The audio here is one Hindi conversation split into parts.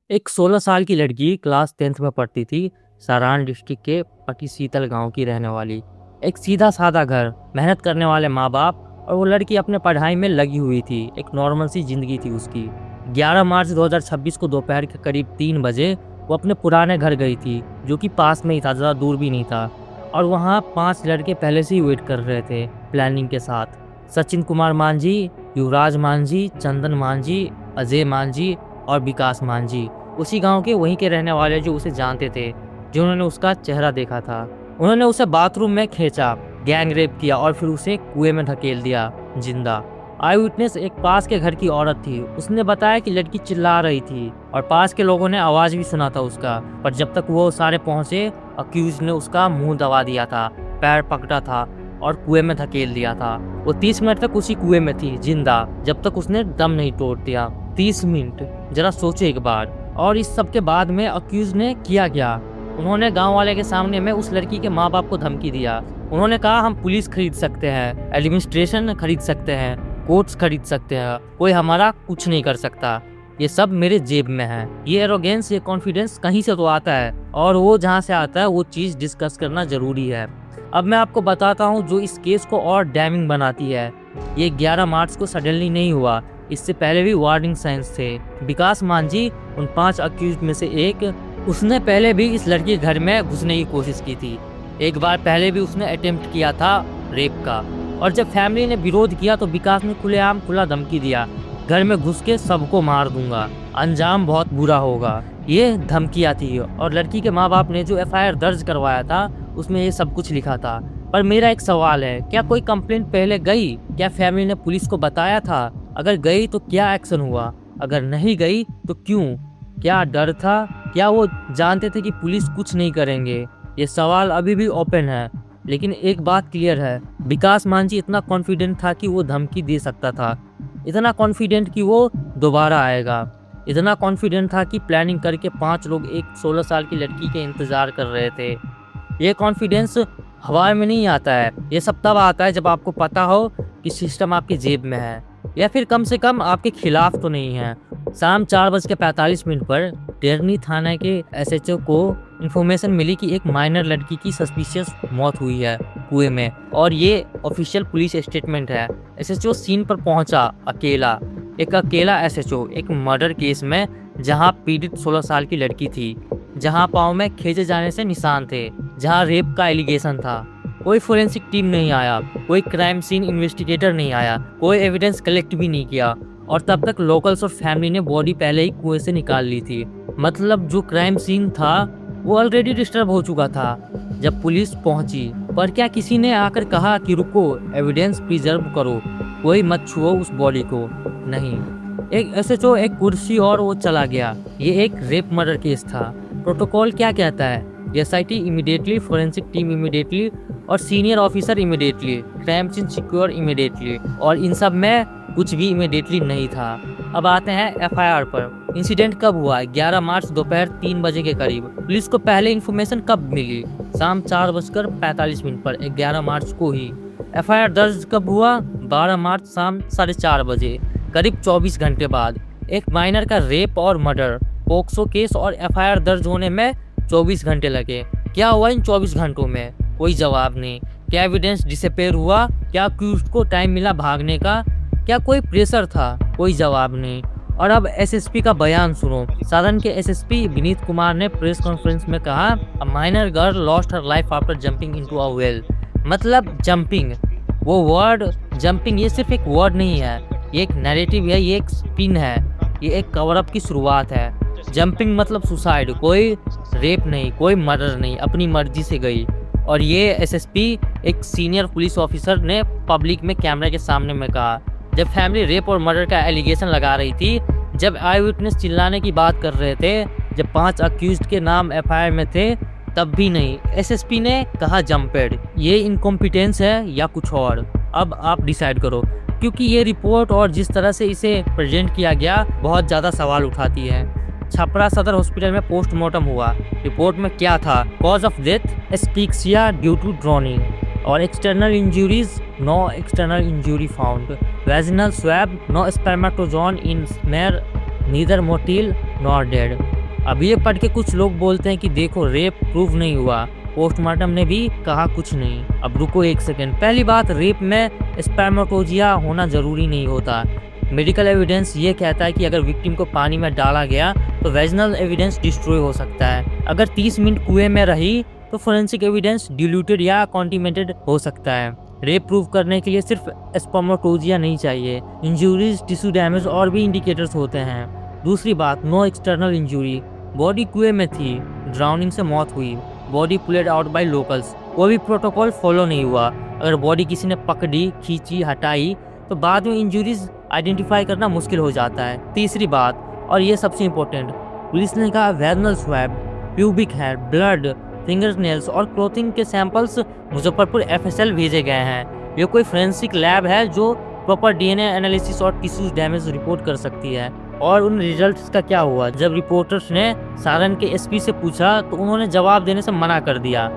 एक 16 साल की लड़की क्लास 10th में पढ़ती थी। सारण डिस्ट्रिक्ट के पटिशीतल गांव की रहने वाली। एक सीधा साधा घर, मेहनत करने वाले माँ बाप, और वो लड़की अपने पढ़ाई में लगी हुई थी। एक नॉर्मल सी जिंदगी थी उसकी। 11 मार्च 2026 को दोपहर के करीब 3 बजे वो अपने पुराने घर गई थी, जो कि पास में ही था, ज़्यादा दूर भी नहीं था। और वहाँ 5 लड़के पहले से ही वेट कर रहे थे प्लानिंग के साथ। सचिन कुमार मांझी, युवराज मांझी, चंदन मांझी, अजय मांझी और विकास मांझी, उसी गांव के वहीं के रहने वाले जो उसे जानते थे, जिन्होंने उसका चेहरा देखा था। उन्होंने उसे बाथरूम में खींचा, गैंग रेप किया और फिर उसे कुएं में धकेल दिया जिंदा। आई विटनेस एक पास के घर की औरत थी। उसने बताया कि लड़की चिल्ला रही थी और पास के लोगों ने आवाज भी सुना था उसका, पर जब तक वो सारे पहुंचे, अक्यूज ने उसका मुंह दबा दिया था, पैर पकड़ा था और कुएं में धकेल दिया था। वो 30 मिनट तक उसी कुएं में थी जिंदा, जब तक उसने दम नहीं तोड़ दिया। 30 मिनट, जरा सोचो एक बार। और इस सब के बाद में अक्यूज ने किया क्या? उन्होंने गांव वाले के सामने में उस लड़की के माँ बाप को धमकी दिया। उन्होंने कहा, हम पुलिस खरीद सकते हैं, एडमिनिस्ट्रेशन खरीद सकते हैं, कोर्ट्स खरीद सकते हैं, कोई हमारा कुछ नहीं कर सकता, ये सब मेरे जेब में है। ये एरोगेंस, ये कॉन्फिडेंस कहीं से तो आता है, और वो जहाँ से आता है वो चीज़ डिस्कस करना जरूरी है। अब मैं आपको बताता हूँ जो इस केस को और डैमिंग बनाती है। ये 11 मार्च को सडनली नहीं हुआ, इससे पहले भी वार्निंग साइंस थे। विकास मांझी उन 5 अक्यूज में से एक। उसने पहले भी इस लड़की के घर में घुसने की कोशिश की थी। एक बार पहले भी उसने अटेम्प्ट किया था रेप का, और जब फैमिली ने विरोध किया तो विकास ने खुलेआम खुला धमकी दिया, घर में घुस के सबको मार दूंगा, अंजाम बहुत बुरा होगा। ये धमकियाँ थी, और लड़की के माँ बाप ने जो FIR दर्ज करवाया था उसमें ये सब कुछ लिखा था। पर मेरा एक सवाल है, क्या कोई कंप्लेंट पहले गई? क्या फैमिली ने पुलिस को बताया था? अगर गई तो क्या एक्शन हुआ? अगर नहीं गई तो क्यों? क्या डर था? क्या वो जानते थे कि पुलिस कुछ नहीं करेंगे? ये सवाल अभी भी ओपन है। लेकिन एक बात क्लियर है, विकास मांझी इतना कॉन्फिडेंट था कि वो धमकी दे सकता था, इतना कॉन्फिडेंट कि वो दोबारा आएगा, इतना कॉन्फिडेंट था कि प्लानिंग करके 5 लोग एक 16 साल की लड़की के इंतजार कर रहे थे। ये कॉन्फिडेंस हवा में नहीं आता है, ये सब तब आता है जब आपको पता हो कि सिस्टम आपकी जेब में है, या फिर कम से कम आपके खिलाफ तो नहीं है। शाम 4:45 पर टेरनी थाना के SHO को इन्फॉर्मेशन मिली कि एक माइनर लड़की की सस्पिशियस मौत हुई है कुएं में, और ये ऑफिशियल पुलिस स्टेटमेंट है। SHO सीन पर पहुंचा अकेला, एक अकेला SHO, एक मर्डर केस में जहां पीड़ित 16 साल की लड़की थी, जहां पाँव में खींचे जाने से निशान थे, जहां रेप का एलिगेशन था। कोई फोरेंसिक टीम नहीं आया, कोई क्राइम सीन इन्वेस्टिगेटर नहीं आया, कोई एविडेंस कलेक्ट भी नहीं किया, और तब तक लोकल्स और फैमिली ने बॉडी पहले ही कुएं से निकाल ली थी। मतलब जो क्राइम सीन था वो ऑलरेडी डिस्टर्ब हो चुका था जब पुलिस पहुंची। पर क्या किसी ने आकर कहा कि रुको, एविडेंस प्रिजर्व करो, कोई मत छुओ उस बॉडी को? नहीं। एक SHO, एक कुर्सी, और वो चला गया। ये एक रेप मर्डर केस था। प्रोटोकॉल क्या कहता है? SIT immediately, forensic team immediately, और senior officer immediately, crime scene secure immediately, और इन सब में कुछ भी इमीडिएटली नहीं था। अब आते हैं FIR पर। इंसिडेंट कब हुआ? 11 मार्च दोपहर 3 बजे के करीब। पुलिस को पहले इन्फॉर्मेशन कब मिली? शाम 4:45 पर, 11 मार्च को ही। FIR दर्ज कब हुआ? 12 मार्च शाम 4:30 बजे, करीब 24 घंटे बाद। एक माइनर का रेप और मर्डर पोक्सो केस, और FIR दर्ज होने में 24 घंटे लगे। क्या हुआ इन 24 घंटों में? कोई जवाब नहीं। क्या एविडेंस डिसअपेयर हुआ? क्या अक्यूज्ड को टाइम मिला भागने का? क्या कोई प्रेशर था? कोई जवाब नहीं। और अब SSP का बयान सुनो। सारण के SSP विनीत कुमार ने प्रेस कॉन्फ्रेंस में कहा, a minor girl lost her life after jumping into a well. मतलब जंपिंग, वो वर्ड जंपिंग, ये सिर्फ एक वर्ड नहीं है, ये एक नैरेटिव है, ये एक स्पिन है, ये एक कवर अप की शुरुआत है। जंपिंग मतलब सुसाइड, कोई रेप नहीं, कोई मर्डर नहीं, अपनी मर्जी से गई। और ये SSP एक सीनियर पुलिस ऑफिसर ने पब्लिक में कैमरे के सामने में कहा, जब फैमिली रेप और मर्डर का एलिगेशन लगा रही थी, जब आई विटनेस चिल्लाने की बात कर रहे थे, जब 5 अक्यूज्ड के नाम FIR में थे, तब भी नहीं। SSP ने कहा जंपेड। ये इनकॉम्पिटेंस है या कुछ और? अब आप डिसाइड करो, क्योंकि ये रिपोर्ट और जिस तरह से इसे प्रेजेंट किया गया बहुत ज़्यादा सवाल उठाती है। छपरा सदर हॉस्पिटल में पोस्टमार्टम हुआ। रिपोर्ट में क्या था? Cause of death asphyxia due to drowning, और external injuries, no external injury found. Vaginal swab, no spermatozoon in smear, neither motile nor dead. अब ये पढ़ के कुछ लोग बोलते हैं कि देखो रेप प्रूव नहीं हुआ, पोस्टमार्टम ने भी कहा कुछ नहीं। अब रुको एक सेकेंड, पहली बात, रेप में स्पर्मेटोजिया होना जरूरी नहीं होता। मेडिकल एविडेंस ये कहता है कि अगर विक्टिम को पानी में डाला गया तो वेजिनल एविडेंस डिस्ट्रॉय हो सकता है। अगर 30 मिनट कुएं में रही तो फोरेंसिक एविडेंस डिल्यूटेड या कॉन्टिमेंटेड हो सकता है। रेप प्रूव करने के लिए सिर्फ स्पर्मेटोजिया नहीं चाहिए, इंजुरीज, टिश्यू डैमेज और भी इंडिकेटर्स होते हैं। दूसरी बात, नो एक्सटर्नल इंजुरी, बॉडी कुएं में थी, ड्राउनिंग से मौत हुई, बॉडी पुलेड आउट बाय लोकल्स, कोई भी प्रोटोकॉल फॉलो नहीं हुआ। अगर बॉडी किसी ने पकड़ी, खींची, हटाई तो बाद में इंजुरीज आइडेंटिफाई करना मुश्किल हो जाता है। तीसरी बात, और ये सबसे इम्पोर्टेंट, पुलिस ने कहा vaginal swab, pubic hair, blood, finger nails और क्लोथिंग के सैंपल्स मुजफ्फरपुर FSL भेजे गए हैं। ये कोई फोरेंसिक लैब है जो प्रॉपर DNA एनालिसिस और टिश्यू डैमेज रिपोर्ट कर सकती है। और उन रिजल्ट्स का क्या हुआ? जब रिपोर्टर्स ने सारण के SP से पूछा तो उन्होंने जवाब देने से मना कर दिया।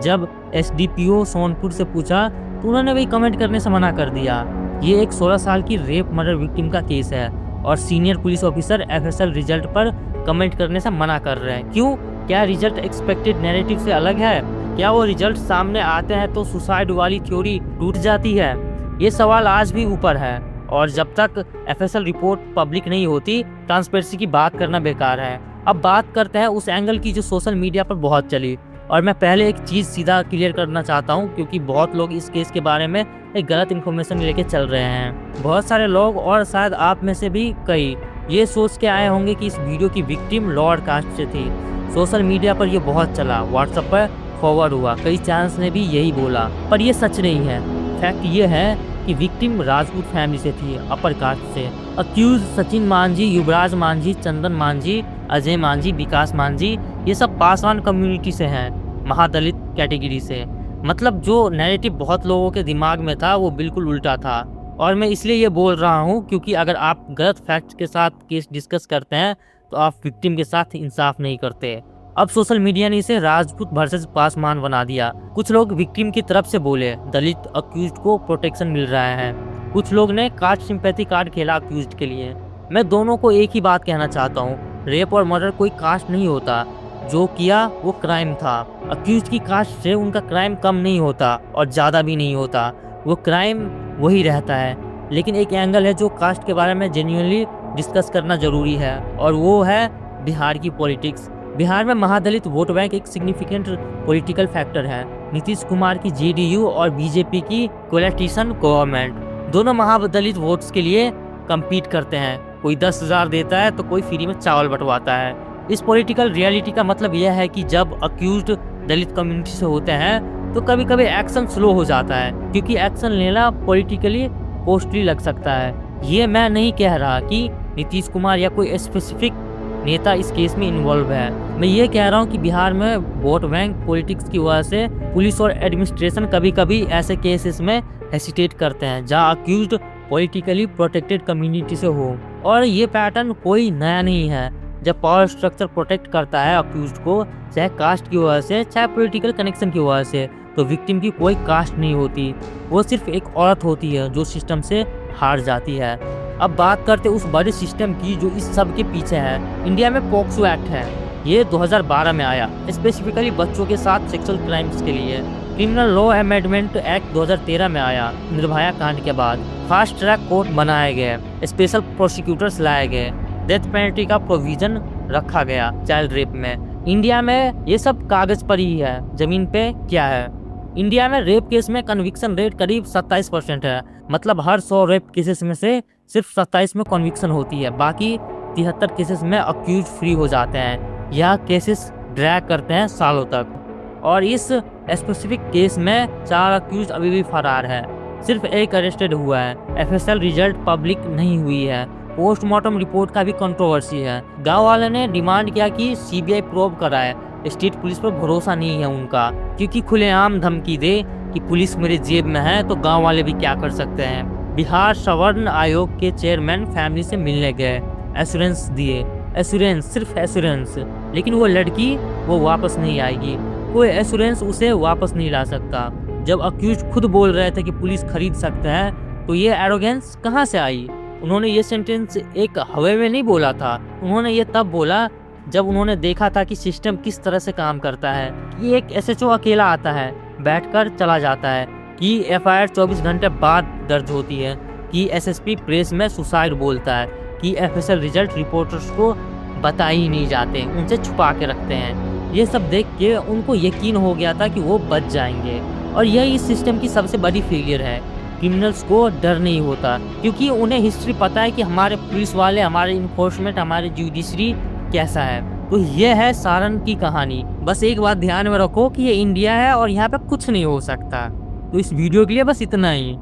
जब SDPO सोनपुर से पूछा तो उन्होंने भी कमेंट करने से मना कर दिया। ये एक 16 साल की रेप मर्डर विक्टिम का केस है और senior police officer FSL result पर कमेंट करने से मना कर रहे हैं। क्यों? क्या रिजल्ट एक्सपेक्टेड नैरेटिव से अलग है? क्या वो रिजल्ट सामने आते हैं तो सुसाइड वाली थ्योरी टूट जाती है? ये सवाल आज भी ऊपर है और जब तक FSL रिपोर्ट पब्लिक नहीं होती, ट्रांसपेरेंसी की बात करना बेकार है। अब बात करते हैं उस एंगल की जो सोशल मीडिया पर बहुत चली। और मैं पहले एक चीज़ सीधा क्लियर करना चाहता हूँ, क्योंकि बहुत लोग इस केस के बारे में एक गलत इन्फॉर्मेशन लेके चल रहे हैं। बहुत सारे लोग और शायद आप में से भी कई ये सोच के आए होंगे कि इस वीडियो की विक्टिम लोअर कास्ट से थी। सोशल मीडिया पर ये बहुत चला, व्हाट्सएप पर फॉरवर्ड हुआ, कई चैनल्स ने भी यही बोला, पर ये सच नहीं है। फैक्ट ये है कि विक्टिम राजपूत फैमिली से थी, अपर कास्ट से। अक्यूज सचिन मांझी, युवराज मांझी, चंदन मांझी, अजय मांझी, विकास मांझी, ये सब पासवान कम्युनिटी से हैं, महादलित कैटेगरी से। मतलब जो नैरेटिव बहुत लोगों के दिमाग में था वो बिल्कुल उल्टा था। और मैं इसलिए ये बोल रहा हूँ क्योंकि अगर आप गलत फैक्ट्स के साथ केस डिस्कस करते हैं तो आप विक्टिम के साथ इंसाफ नहीं करते। अब सोशल मीडिया ने इसे राजपूत वर्सेस पासवान बना दिया। कुछ लोग विक्टिम की तरफ से बोले, दलित अक्यूज्ड को प्रोटेक्शन मिल रहा है। कुछ लोग ने कास्ट सिंपैथी कार्ड खेला अक्यूज्ड के लिए। मैं दोनों को एक ही बात कहना चाहता हूँ, रेप और मर्डर कोई कास्ट नहीं होता, जो किया वो क्राइम था। अक्यूज्ड की कास्ट से उनका क्राइम कम नहीं होता और ज़्यादा भी नहीं होता, वो क्राइम वही रहता है। लेकिन एक एंगल है जो कास्ट के बारे में जेन्युइनली डिस्कस करना जरूरी है, और वो है बिहार की पॉलिटिक्स। बिहार में महादलित वोट बैंक एक सिग्निफिकेंट पॉलिटिकल फैक्टर है। नीतीश कुमार की JDU और BJP की कोलिशन गवर्नमेंट दोनों महादलित वोट्स के लिए कम्पीट करते हैं। कोई 10,000 देता है तो कोई फ्री में चावल बंटवाता है। इस पॉलिटिकल रियलिटी का मतलब यह है कि जब अक्यूज्ड दलित कम्युनिटी से होते हैं तो कभी कभी एक्शन स्लो हो जाता है, क्योंकि एक्शन लेना पॉलिटिकली कॉस्टली लग सकता है। ये मैं नहीं कह रहा कि नीतीश कुमार या कोई स्पेसिफिक नेता इस केस में इन्वॉल्व है। मैं ये कह रहा हूँ कि बिहार में वोट बैंक पॉलिटिक्स की वजह से पुलिस और एडमिनिस्ट्रेशन कभी कभी ऐसे केसेस में हेसिटेट करते हैं जहाँ अक्यूज्ड पॉलिटिकली प्रोटेक्टेड कम्युनिटी से हो। और ये पैटर्न कोई नया नहीं है। जब पावर स्ट्रक्चर प्रोटेक्ट करता है अक्यूज्ड को, चाहे कास्ट की वजह से चाहे पॉलिटिकल कनेक्शन की वजह से, तो विक्टिम की कोई कास्ट नहीं होती, वो सिर्फ एक औरत होती है जो सिस्टम से हार जाती है। अब बात करते उस बड़े सिस्टम की जो इस सब के पीछे है। इंडिया में पॉक्सो एक्ट है, ये 2012 में आया, स्पेसिफिकली बच्चों के साथ सेक्सुअल क्राइम्स के लिए। क्रिमिनल लॉ अमेंडमेंट एक्ट 2013 में आया, निर्भया कांड के बाद। फास्ट ट्रैक कोर्ट बनाए गए, स्पेशल प्रोसिक्यूटर्स लाए गए, डेथ पेनल्टी का प्रोविजन रखा गया चाइल्ड रेप में। इंडिया में ये सब कागज पर ही है, जमीन पे क्या है? इंडिया में रेप केस में कन्विक्शन रेट करीब 27% है। मतलब हर 100 रेप केसेस में से सिर्फ 27 में कन्विक्शन होती है, बाकी 73 केसेस में अक्यूज फ्री हो जाते हैं। यह केसेस ड्रैग करते हैं सालों तक। और इस स्पेसिफिक केस में 4 अक्यूज अभी भी फरार है, सिर्फ एक अरेस्टेड हुआ है। FSL रिजल्ट पब्लिक नहीं हुई है। पोस्टमार्टम रिपोर्ट का भी कंट्रोवर्सी है। गांव वाले ने डिमांड किया कि CBI प्रोब कराए, स्टेट पुलिस पर भरोसा नहीं है उनका, क्योंकि खुलेआम धमकी दे कि पुलिस मेरे जेब में है तो गांव वाले भी क्या कर सकते हैं। बिहार सवर्ण आयोग के चेयरमैन फैमिली से मिलने गए, एश्योरेंस दिए, एश्योरेंस, सिर्फ एश्योरेंस, लेकिन वो लड़की वो वापस नहीं आएगी। कोई एश्योरेंस उसे वापस नहीं ला सकता। जब अक्यूज खुद बोल रहे थे कि पुलिस खरीद सकते हैं, तो ये एरोगेंस कहाँ से आई? उन्होंने ये सेंटेंस एक हवा में नहीं बोला था, उन्होंने ये तब बोला जब उन्होंने देखा था कि सिस्टम किस तरह से काम करता है, कि एक एसएचओ अकेला आता है, बैठकर चला जाता है, कि एफआईआर 24 घंटे बाद दर्ज होती है, कि एसएसपी प्रेस में सुसाइड बोलता है, कि एफएसएल रिजल्ट रिपोर्टर्स को बता ही नहीं जाते, उनसे छुपा के रखते हैं। ये सब देख के उनको यकीन हो गया था कि वो बच जाएंगे, और यही इस सिस्टम की सबसे बड़ी फेलियर है। क्रिमिनल्स को डर नहीं होता, क्योंकि उन्हें हिस्ट्री पता है कि हमारे पुलिस वाले, हमारे इन्फोर्समेंट, हमारे जुडिशरी कैसा है। तो ये है सारन की कहानी। बस एक बात ध्यान में रखो कि ये इंडिया है और यहाँ पे कुछ नहीं हो सकता। तो इस वीडियो के लिए बस इतना ही।